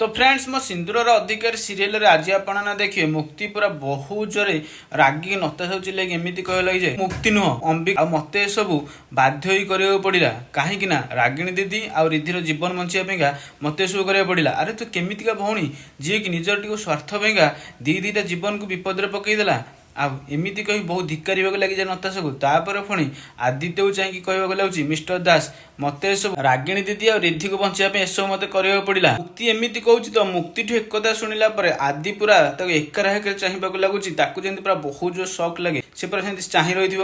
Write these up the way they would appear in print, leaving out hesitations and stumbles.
तो फ्रेंड्स मो सिंदूर अधिकारी सीरियल आज आप देखिए मुक्ति पूरा बहुत जोरे रागी नता सब चिल्ले एमती कह लगे मुक्ति नुह अंबिका मत सब बाध्य ही पड़ा कहीं रागिणी दीदी आ रिधिर जीवन बचाइका मत सब करा पड़ा अरे तो केमितिका भौणी जी कि निजर टी स्वार्थ दीटा जीवन को विपद में पकईदेला आमती कही बहुत धिक्कार लगी जाए नताशा को तापर पुणी आदित्य को चाहिए कहवाक लगे मिस्टर दास मत सब रागिणी दीदी आ रिद्धि को बचाई एसब मत करा पड़ा मुक्ति एमती कहूँ तो मुक्ति ठू एक शुणिला आदि पूरा एकाराहक चाहिए लगुच पूरा बहुत जो शक लगे से पूरा चाह रही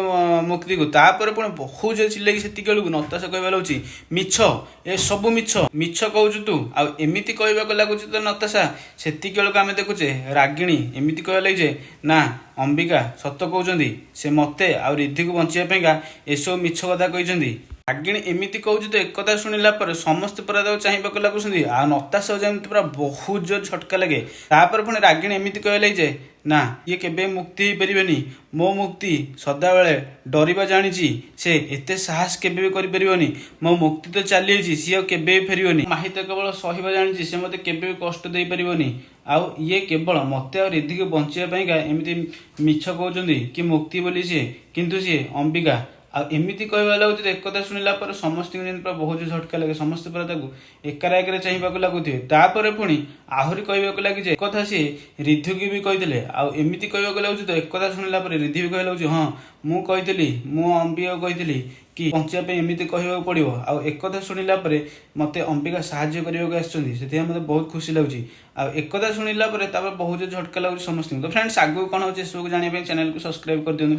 मुक्ति को तापर पुणी बहुत जो चिल्लैक से नताशा कहवा लगे मिछ ए सब मिछ मिछ कहू तू आमती कहवाक लगुच तो नताशा से आम देखुचे रागिणी एमती कह लगे ना अंबिका सत कहते से मते आ रिद्धि को बचाइका एसब मिछ कथा कहते रागिणी एमती कहूँ तो एक शुणिला समस्त पूरा चाहिए लगुच आ नताशा जमी पूरा बहुत जोर झटका लगे तापर पुणी रागिणी एमती कह लगे ना ये केबे मुक्ति हो पारे मो मुक्ति सदा बेले डरवा जानी से एते साहस केबे भी करि परिबनी मो मुक्ति तो चली सी केबे भी फेरनी माही तो केवल सहवा जानी से मते केबे भी कष्ट दे परिबनी आउ ये केवल मत आ रिद्धि को बचाइका एमती मिछ कहते कि मुक्ति बोली सी किंतु सी अंबिका आमती कहवा लगे एक शुणिला समस्त बहुत झटका लगे समस्त पूरा एकारायक चाहिए लगुए तापर पुणी आहरी कहवाक लगे एक कथा सी रिद्धि की भी कहते आमती कहवाक लगे तो एक शुणिला रिद्धि भी कह लगे हाँ मुझे मु अंबिका कही कि बचापी एमती कहवाक पड़ो आउ एक शुणिला मत अंबिका साहाय्य करने से मत बहुत खुशी लगुच एक शुणिला बहुत झटका लगुच समस्त तो फ्रेंड्स आगू कौन हो सब जानने चैनल को सब्सक्राइब कर दिखाँ।